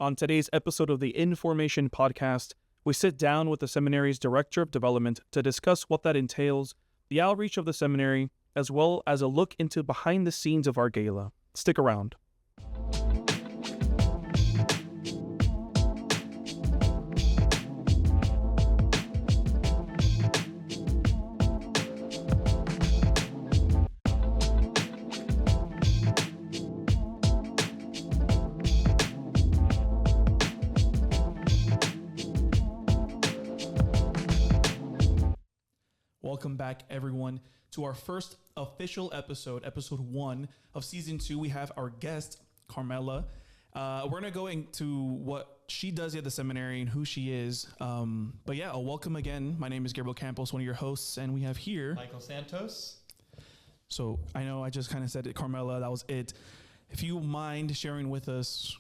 On today's episode of the Information Podcast, we sit down with the seminary's Director of Development to discuss what that entails, the outreach of the seminary, as well as a look into behind the scenes of our gala. Stick around. Welcome back, everyone, to our first official episode, episode 1 of season 2. We have our guest, Carmela. We're going to go into what she does at the seminary and who she is. Welcome again. My name is Gabriel Campos, one of your hosts, and we have here Michael Santos. So I know I just kind of said it, Carmela. That was it. If you mind sharing with us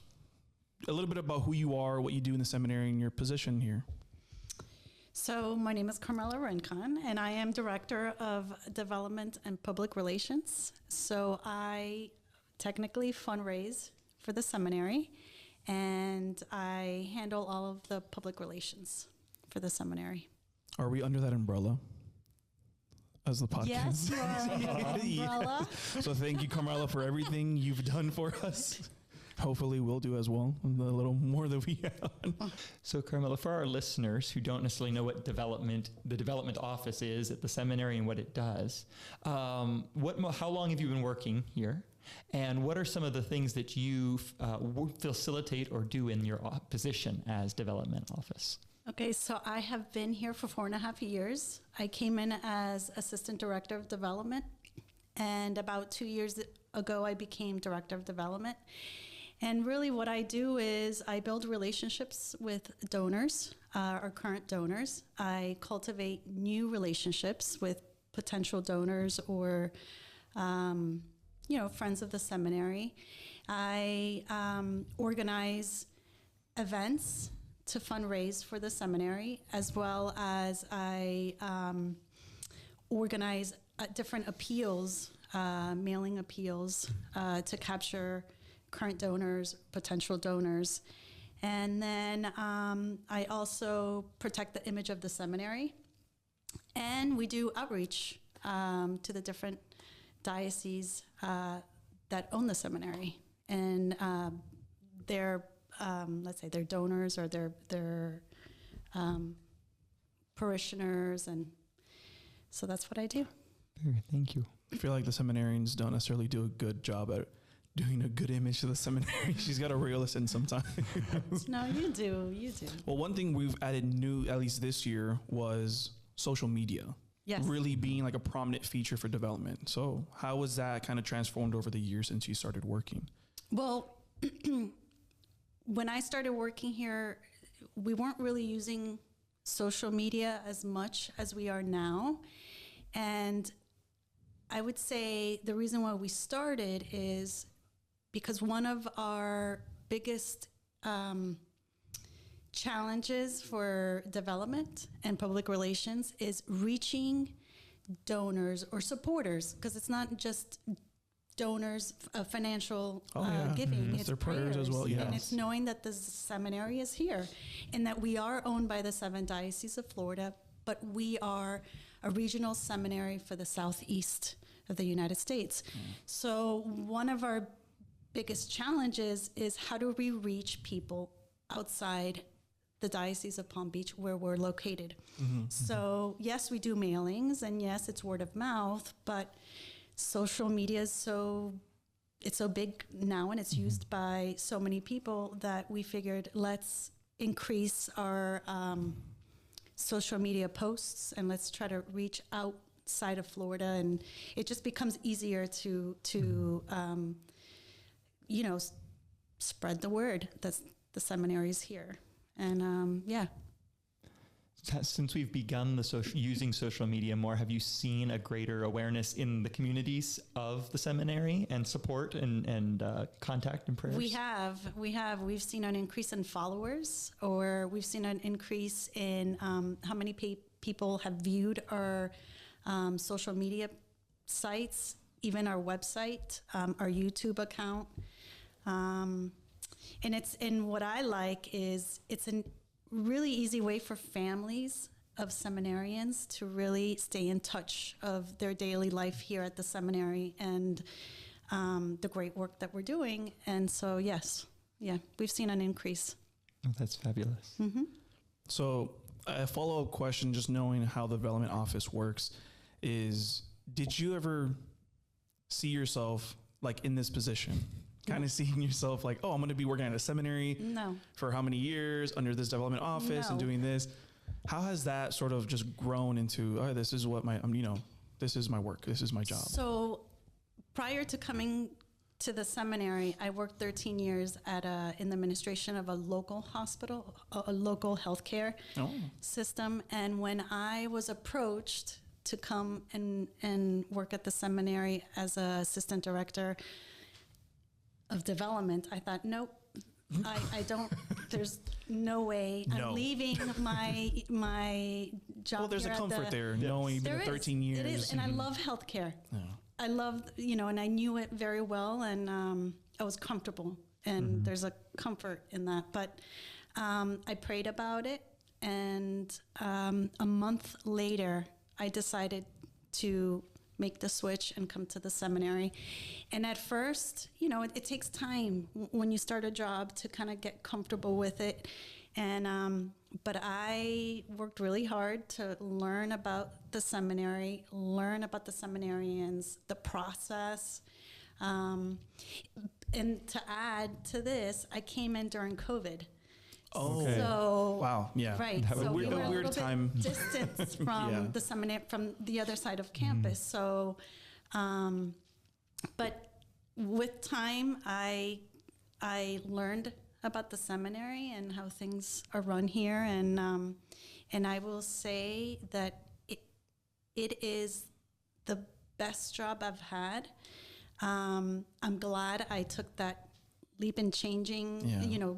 a little bit about who you are, what you do in the seminary, and your position here. So my name is Carmela Rincon, and I am Director of Development and Public Relations. So I technically fundraise for the seminary, and I handle all of the public relations for the seminary. Are we under that umbrella as the podcast? Yes, you are under the umbrella. So thank you, Carmela, for everything you've done for us. Hopefully we'll do as well, a little more than we have. So Carmela, for our listeners who don't necessarily know what the development office is at the seminary and what it does, how long have you been working here? And what are some of the things that you facilitate or do in your position as development office? Okay, so I have been here for 4.5 years. I came in as Assistant Director of Development, and about 2 years ago I became Director of Development. And really what I do is I build relationships with donors, our current donors. I cultivate new relationships with potential donors or, friends of the seminary. I organize events to fundraise for the seminary, as well as I organize different appeals, mailing appeals to capture current donors, potential donors. And then I also protect the image of the seminary. And we do outreach to the different dioceses that own the seminary. And their donors or their parishioners. And so that's what I do. Thank you. I feel like the seminarians don't necessarily do a good job at doing a good image to the seminary. She's got to reel us in sometimes. No, you do. Well, one thing we've added new, at least this year, was social media. Yes. Really being like a prominent feature for development. So how was that kind of transformed over the years since you started working? Well, when I started working here, we weren't really using social media as much as we are now. And I would say the reason why we started is because one of our biggest challenges for development and public relations is reaching donors or supporters, because it's not just donors of financial giving, it's their prayers as well. Yes. And it's knowing that the seminary is here and that we are owned by the 7 dioceses of Florida, but we are a regional seminary for the southeast of the United States. So one of our biggest challenges is how do we reach people outside the Diocese of Palm Beach where we're located. So yes, we do mailings, and yes, it's word of mouth, but social media is so big now, and it's used by so many people that we figured let's increase our social media posts and let's try to reach outside of Florida, and it just becomes easier to spread the word that the seminary is here. And Since we've begun using social media more, have you seen a greater awareness in the communities of the seminary and support and contact and prayers? We have. We've seen an increase in followers, or we've seen an increase in how many people have viewed our social media sites, even our website, our YouTube account. and what I like is it's a really easy way for families of seminarians to really stay in touch of their daily life here at the seminary and the great work that we're doing. And so, yes, we've seen an increase. Oh, that's fabulous. Mm-hmm. So a follow-up question, just knowing how the development office works, is did you ever see yourself like in this position? Kind of seeing yourself like, oh, I'm going to be working at a seminary for how many years under this development office and doing this. How has that sort of just grown into, oh, this is what this is my work. This is my job. So prior to coming to the seminary, I worked 13 years in the administration of a local hospital, a local healthcare system. And when I was approached to come and work at the seminary as an assistant director of development, I thought, nope, I don't, there's no way. No. I'm leaving my job. Well, there's a here comfort there, knowing you've been 13 years. It is, and I love healthcare. Yeah. I love, and I knew it very well, and I was comfortable, and there's a comfort in that. But I prayed about it, and a month later, I decided to make the switch and come to the seminary. And at first, it takes time when you start a job to kind of get comfortable with it. And but I worked really hard to learn about the seminary, learn about the seminarians, the process. And to add to this, I came in during COVID. Oh, okay. So wow, yeah, right. So we were a weird time. Distance from the seminary, from the other side of campus. So, but with time, I learned about the seminary and how things are run here, and I will say that it is the best job I've had. I'm glad I took that leap in changing,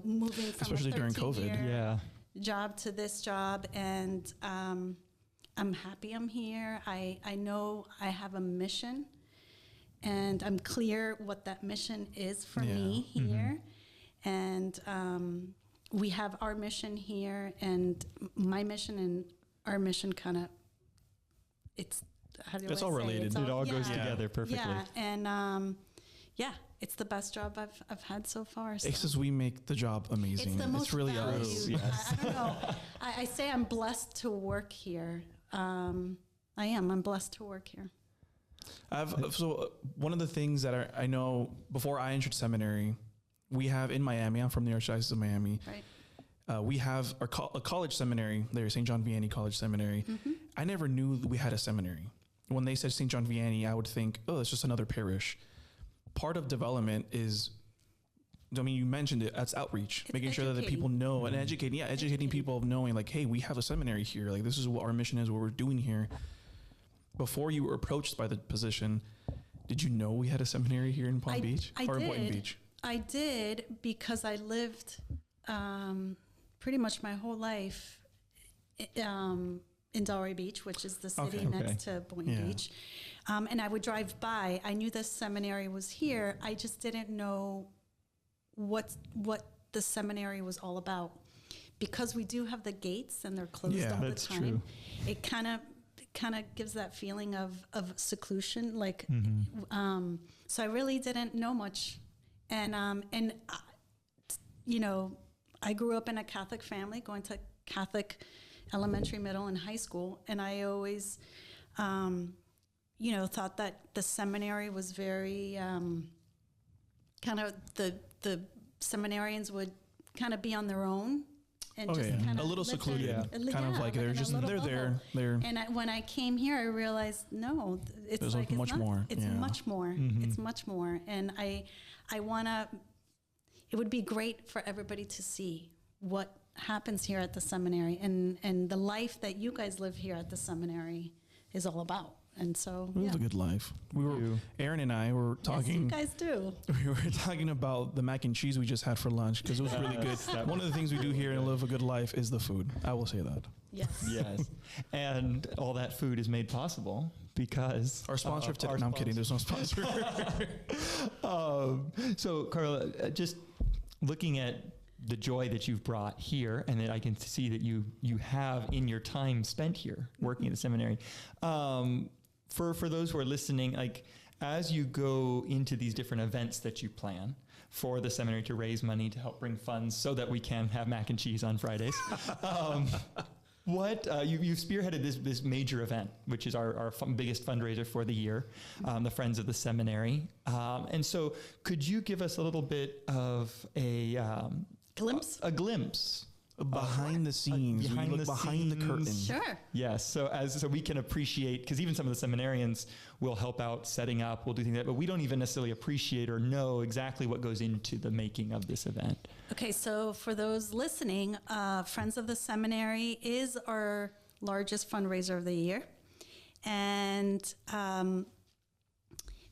moving from especially during COVID, job to this job, and I'm happy I'm here. I know I have a mission, and I'm clear what that mission is for me here. And we have our mission here, and my mission and our mission kind of, it's all related. It all goes together perfectly. Yeah, and it's the best job I've had so far. So. It's just we make the job amazing. It's the most really valued. us. Yes. I don't know. I say I'm blessed to work here. I am. I'm blessed to work here. So one of the things that I know before I entered seminary, we have in Miami. I'm from the Archdiocese of Miami. Right. We have a college seminary there, St. John Vianney College Seminary. Mm-hmm. I never knew that we had a seminary. When they said St. John Vianney, I would think, oh, it's just another parish. Part of development is, you mentioned it, that's outreach, it's making sure that the people know and educating people of knowing like, hey, we have a seminary here. Like, this is what our mission is, what we're doing here. Before you were approached by the position, did you know we had a seminary here in Palm Beach or in Boynton Beach? I did, because I lived pretty much my whole life in Delray Beach, which is the city next to Boynton Beach. And I would drive by. I knew the seminary was here. I just didn't know what the seminary was all about. Because we do have the gates and they're closed all the time. True. It kind of gives that feeling of seclusion. Like, so I really didn't know much. And I grew up in a Catholic family, going to Catholic elementary, middle, and high school. And I always, thought that the seminary was very kind of the seminarians would kind of be on their own and kind of a little secluded, kind of like they're there. And when I came here, I realized it's much more. It's much more. Mm-hmm. It's much more. And I wanna. It would be great for everybody to see what happens here at the seminary and the life that you guys live here at the seminary is all about. And so we have a good life. Aaron and I were talking. Yes, you guys do. We were talking about the mac and cheese we just had for lunch because it was really good. One of the things we do here and live a good life is the food. I will say that. Yes. Yes. And all that food is made possible because our sponsor of today. No, I'm kidding. There's no sponsor. So Carla, just looking at the joy that you've brought here, and that I can see that you have in your time spent here working at the seminary. For those who are listening, like as you go into these different events that you plan for the seminary to raise money to help bring funds so that we can have mac and cheese on Fridays. You've spearheaded this major event, which is our biggest fundraiser for the year, the Friends of the Seminary. And so could you give us a little bit of a glimpse behind the scenes, behind the curtain. Sure. Yes. So we can appreciate, because even some of the seminarians will help out setting up, we'll do things like that, but we don't even necessarily appreciate or know exactly what goes into the making of this event. Okay. So for those listening, Friends of the Seminary is our largest fundraiser of the year. And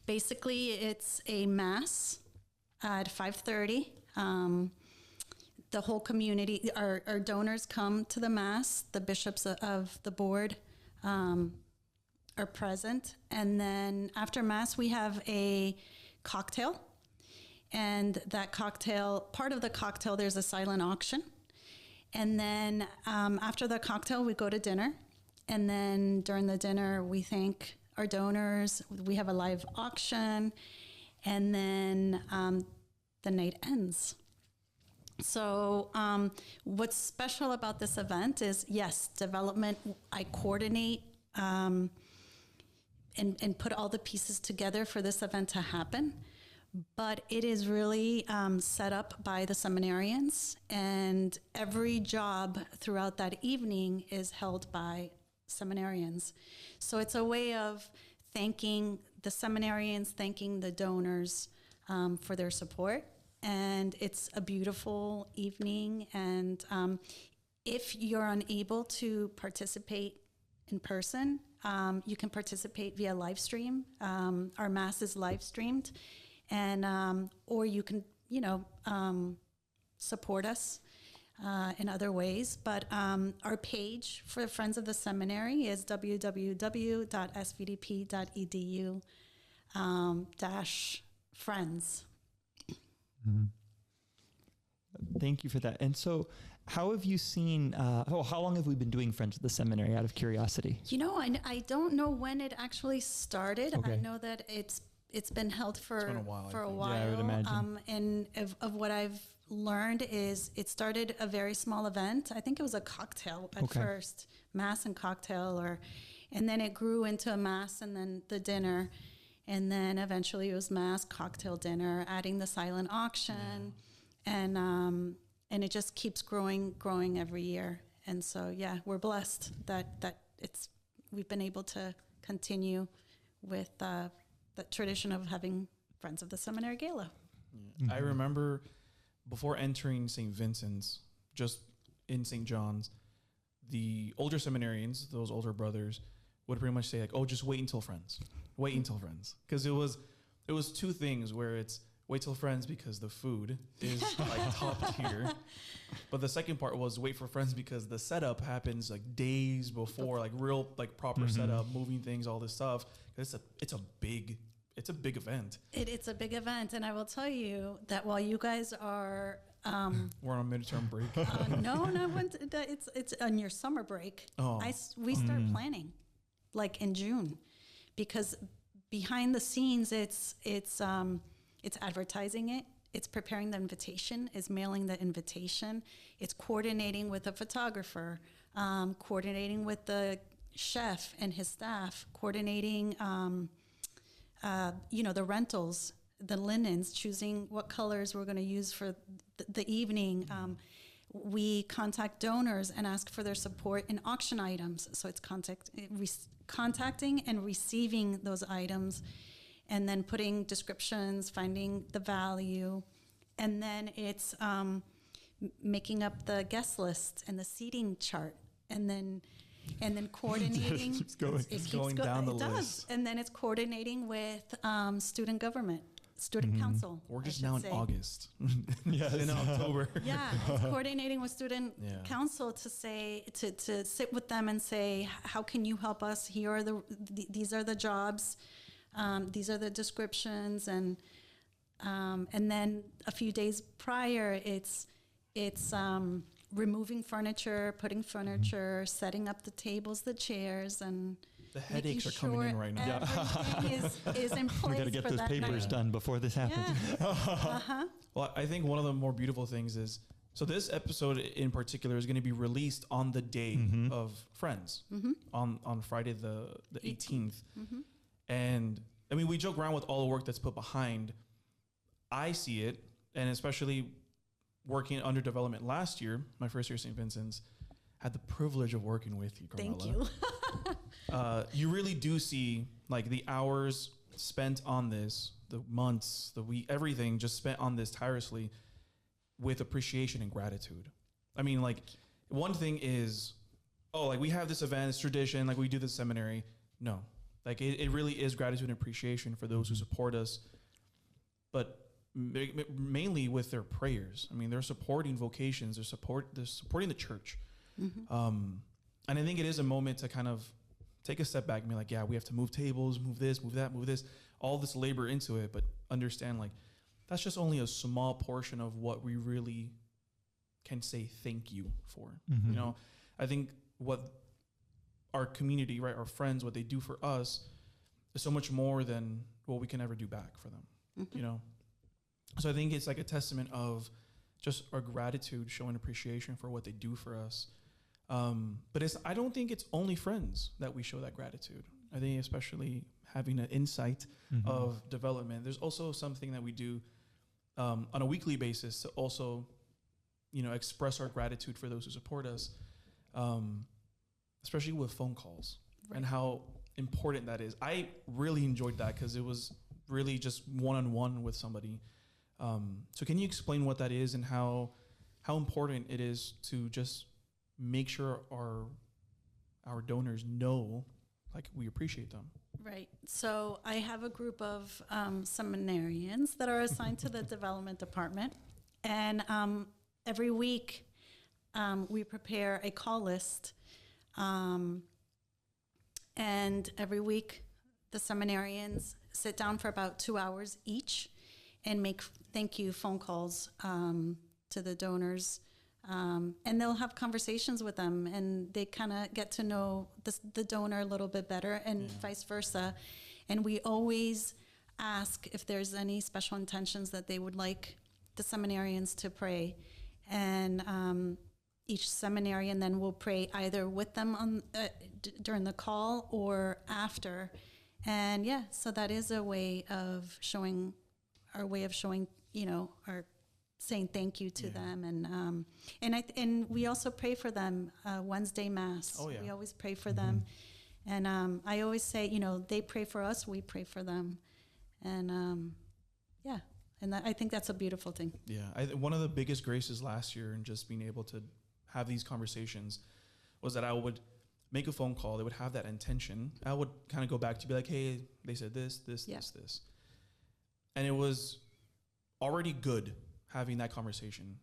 basically it's a mass at 5:30. The whole community, our donors come to the mass. The bishops of the board are present. And then after mass, we have a cocktail. And that cocktail, part of the cocktail, there's a silent auction. And then after the cocktail, we go to dinner. And then during the dinner, we thank our donors. We have a live auction. And then the night ends. So what's special about this event is, yes, development, I coordinate and put all the pieces together for this event to happen. But it is really set up by the seminarians, and every job throughout that evening is held by seminarians. So it's a way of thanking the seminarians, thanking the donors for their support. And it's a beautiful evening. And if you're unable to participate in person, you can participate via live stream. Our mass is live streamed. And or you can, support us in other ways. But our page for Friends of the Seminary is www.svdp.edu/friends. Mm-hmm. Thank you for that. And so how have you seen, how long have we been doing Friends of the Seminary, out of curiosity? I don't know when it actually started. Okay. I know that it's been held for It's been a while. a while. Yeah, I would imagine. And of what I've learned is it started a very small event. I think it was a cocktail at first, mass and cocktail, and then it grew into a mass and then the dinner. And then eventually it was mass, cocktail, dinner, adding the silent auction, and it just keeps growing every year. And so, yeah, we're blessed that we've been able to continue with the tradition of having Friends of the Seminary Gala. Yeah. I remember before entering St. Vincent's, just in St. John's, the older seminarians, those older brothers, would pretty much say like, "Oh, just wait until Friends." Wait until Friends, because it was two things where it's wait till Friends because the food is like top tier, but the second part was wait for Friends because the setup happens like days before, like real like proper setup, moving things, all this stuff. It's a big event. It's a big event, and I will tell you that while you guys are we're on a midterm break. No, it's on your summer break. Oh. We start planning like in June. Because behind the scenes, it's advertising it, it's preparing the invitation, it's mailing the invitation, it's coordinating with a photographer, coordinating with the chef and his staff, coordinating, the rentals, the linens, choosing what colors we're going to use for the evening. We contact donors and ask for their support in auction items. So it's contacting and receiving those items, and then putting descriptions, finding the value, and then it's making up the guest list and the seating chart, and then coordinating. It keeps going. Down the list. list. And then it's coordinating with student government. Student council. We're just now in August. Yes. In October. Yeah, it's coordinating with student council to say to sit with them and say, how can you help us? Here are these are the jobs, these are the descriptions, and And then a few days prior, it's removing furniture, putting furniture, setting up the tables, the chairs, and The headaches are coming in right now. Everything is in place. We got to get for those that papers night. done before this happens. Yeah. Well, I think one of the more beautiful things is, so this episode in particular is going to be released on the day of Friends, on Friday the 18th. And I mean, we joke around with all the work that's put behind. I see it, and especially working under development last year, my first year at St. Vincent's, had the privilege of working with you, Carmela. Thank you. You really do see like the hours spent on this, the months, the week, everything just spent on this tirelessly with appreciation and gratitude. I mean, like, one thing is, oh, like we have this event, it's tradition, like we do this seminary. No, like it really is gratitude and appreciation for those who support us, but mainly with their prayers. I mean, they're supporting vocations, they're supporting the church. And I think it is a moment to kind of take a step back and be like, yeah, we have to move tables, move this, move that, move this, all this labor into it, but understand like that's just only a small portion of what we really can say thank you for. You know, I think what our community, right, our friends, what they do for us is so much more than what we can ever do back for them, you know? So I think it's like a testament of just our gratitude, showing appreciation for what they do for us. But I don't think it's only friends that we show that gratitude. I think especially having an insight of development, there's also something that we do on a weekly basis to also, you know, express our gratitude for those who support us, especially with phone calls and how important that is. I really enjoyed that because it was really just one-on-one with somebody. So can you explain what that is and how important it is to just make sure our donors know, like, we appreciate them? Right. So I have a group of seminarians that are assigned to the development department. And every week we prepare a call list. And every week the seminarians sit down for about 2 hours each and make thank you phone calls to the donors. And they'll have conversations with them, and they kind of get to know the donor a little bit better, and vice versa. And we always ask if there's any special intentions that they would like the seminarians to pray. And each seminarian then will pray either with them on during the call or after. And yeah, so that is a way of showing, you know, our saying thank you to them, and we also pray for them. Wednesday Mass. Oh, yeah. We always pray for them, and I always say, you know, they pray for us, we pray for them, and and I think that's a beautiful thing. Yeah, one of the biggest graces last year in just being able to have these conversations was that I would make a phone call. They would have that intention. I would kind of go back to be like, hey, they said this, and it was already good having that conversation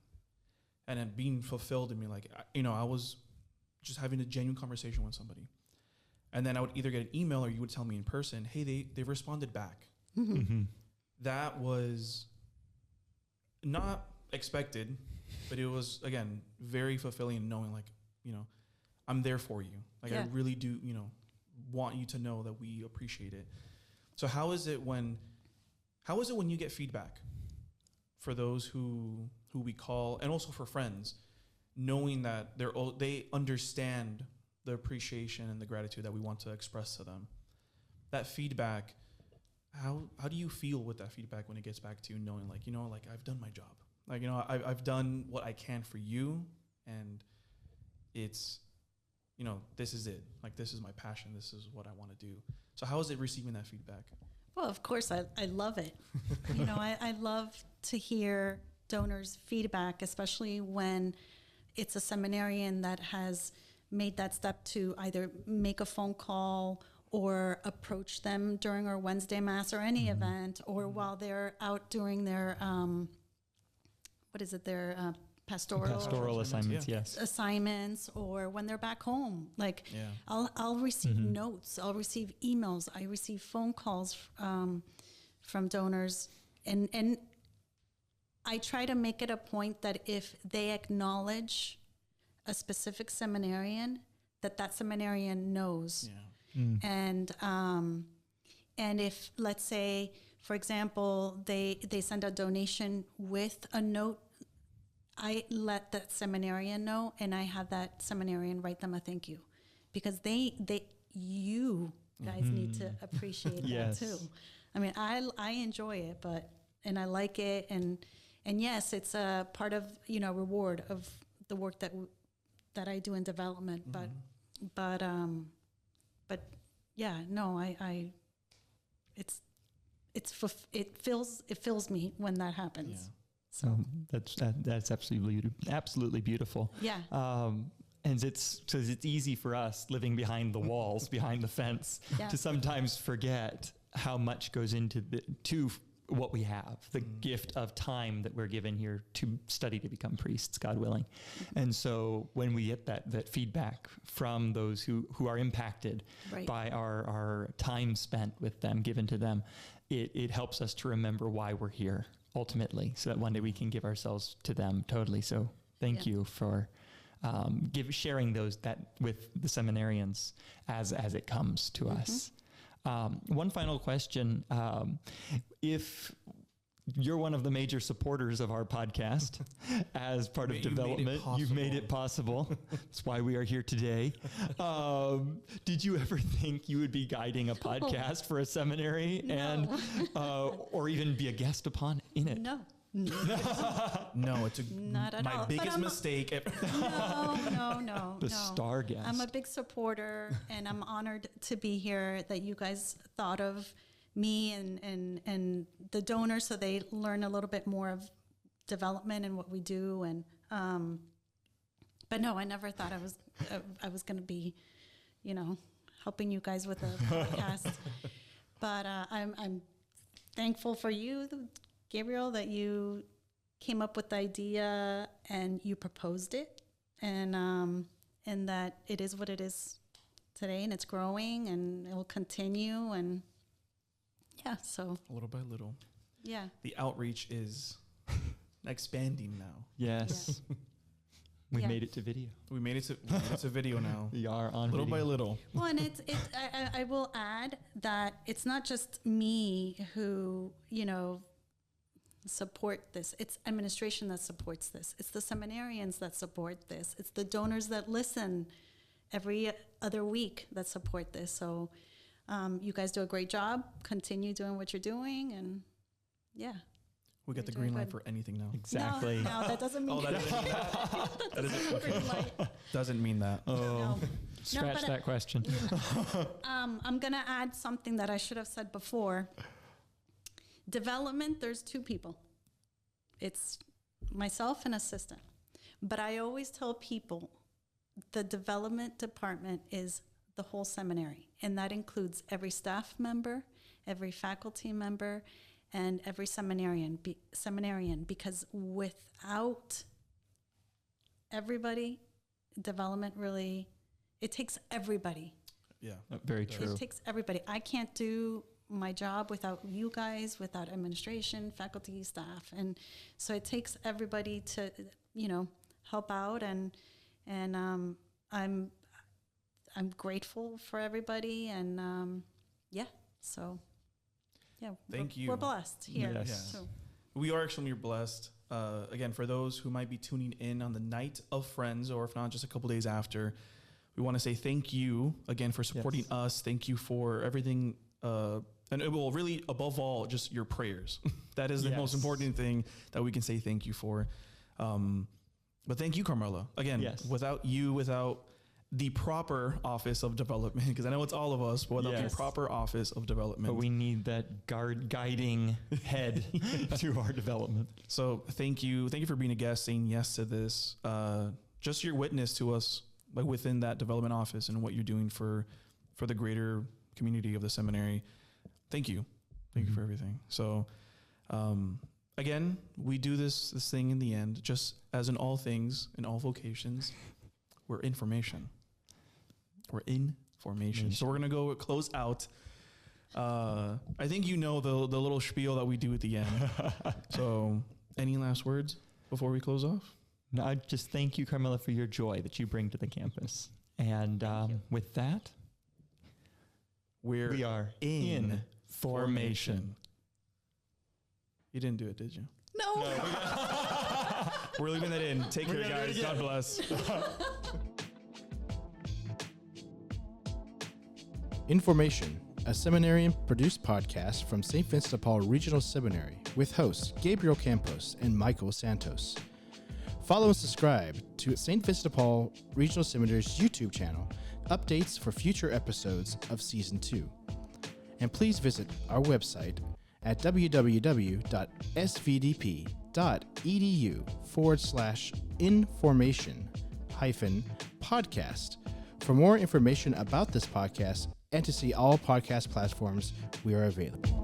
and then being fulfilled in me. Like, you know, I was just having a genuine conversation with somebody. And then I would either get an email or you would tell me in person, hey, they responded back. That was not expected, but it was, again, very fulfilling in knowing, like, you know, I'm there for you. Like, I really do, you know, want you to know that we appreciate it. So how is it when you get feedback for those who we call, and also for friends, knowing that they understand the appreciation and the gratitude that we want to express to them? That feedback, how do you feel with that feedback when it gets back to you, knowing, like, you know, like, I've done my job, like, you know, I've done what I can for you, and it's, you know, this is it, like, this is my passion, this is what I want to do. So how is it receiving that feedback? Well, of course, I love it. You know, I love to hear donors' feedback, especially when it's a seminarian that has made that step to either make a phone call or approach them during our Wednesday Mass or any event, or while they're out doing their, pastoral assignments, yes. Assignments, or when they're back home. Like, I'll receive notes, I'll receive emails, I receive phone calls from donors, and I try to make it a point that if they acknowledge a specific seminarian, that seminarian knows. And if, let's say, for example, they send a donation with a note, I let that seminarian know, and I have that seminarian write them a thank you, because you guys need to appreciate that too. I mean, I enjoy it, and I like it, and yes, it's a part of, reward of the work that I do in development, but yeah, no, it fills me when that happens. Yeah. So that's absolutely beautiful. Yeah. And it's easy for us living behind the walls, behind the fence, to sometimes forget how much goes into what we have, the gift of time that we're given here to study to become priests, God willing. And so when we get that feedback from those who are impacted by our time spent with them, given to them, it helps us to remember why we're here ultimately, so that one day we can give ourselves to them totally. So thank you for sharing that with the seminarians as it comes to us. One final question. If you're one of the major supporters of our podcast as part of development, you've made it possible. That's why we are here today. Did you ever think you would be guiding a podcast for a seminary or even be a guest in it? No. No, it's not at my all. biggest mistake ever. No. The star guest. I'm a big supporter, and I'm honored to be here, that you guys thought of me and the donors, so they learn a little bit more of development and what we do. And but no, I never thought I was going to be, helping you guys with a podcast. But I'm thankful for you, Gabriel, that you came up with the idea and you proposed it, and that it is what it is today, and it's growing, and it will continue, and so little by little, the outreach is expanding now. Yes. We made it to video. We made it to video now. We are on little video. by little. Well, and I will add that it's not just me who, support this. It's administration that supports this. It's the seminarians that support this. It's the donors that listen every other week that support this. So you guys do a great job. Continue doing what you're doing, and we get the green light for anything now. Exactly. No, that doesn't mean that doesn't mean that. That doesn't mean that. Oh, scratch that question. I'm going to add something that I should have said before. Development, there's two people. It's myself and assistant. But I always tell people the development department is the whole seminary, and that includes every staff member, every faculty member, and every seminarian, because without everybody, development really, it takes everybody. Yeah. Very true. It takes everybody. I can't do my job without you guys, without administration, faculty, staff. And so it takes everybody to, help out, and I'm grateful for everybody, and so Thank you. We're blessed here. Yes. Yeah. So. We are extremely blessed. Again, for those who might be tuning in on the night of Friends, or if not, just a couple days after, we want to say thank you again for supporting us. Thank you for everything. And it will really, above all, just your prayers. That is the most important thing that we can say thank you for. But thank you, Carmela. Again, without you, without the proper office of development, because I know it's all of us, but without the proper office of development. But we need that guiding head to our development. So thank you. Thank you for being a guest, saying yes to this. Just your witness to us, like within that development office, and what you're doing for the greater community of the seminary. Thank you. Thank you for everything. So, again, we do this thing in the end, just as in all things, in all vocations, we're information. We're information. So we're going to go close out I think you know the little spiel that we do at the end. So, any last words before we close off? No, I just thank you, Carmela, for your joy that you bring to the campus. And with that, we are in formation. You didn't do it, did you? No. We're leaving that in. Take care, guys. God bless. Information, a seminarian-produced podcast from St. Vincent de Paul Regional Seminary with hosts Gabriel Campos and Michael Santos. Follow and subscribe to St. Vincent de Paul Regional Seminary's YouTube channel, updates for future episodes of Season 2. And please visit our website at www.svdp.edu/information-podcast for more information about this podcast and to see all podcast platforms we are available.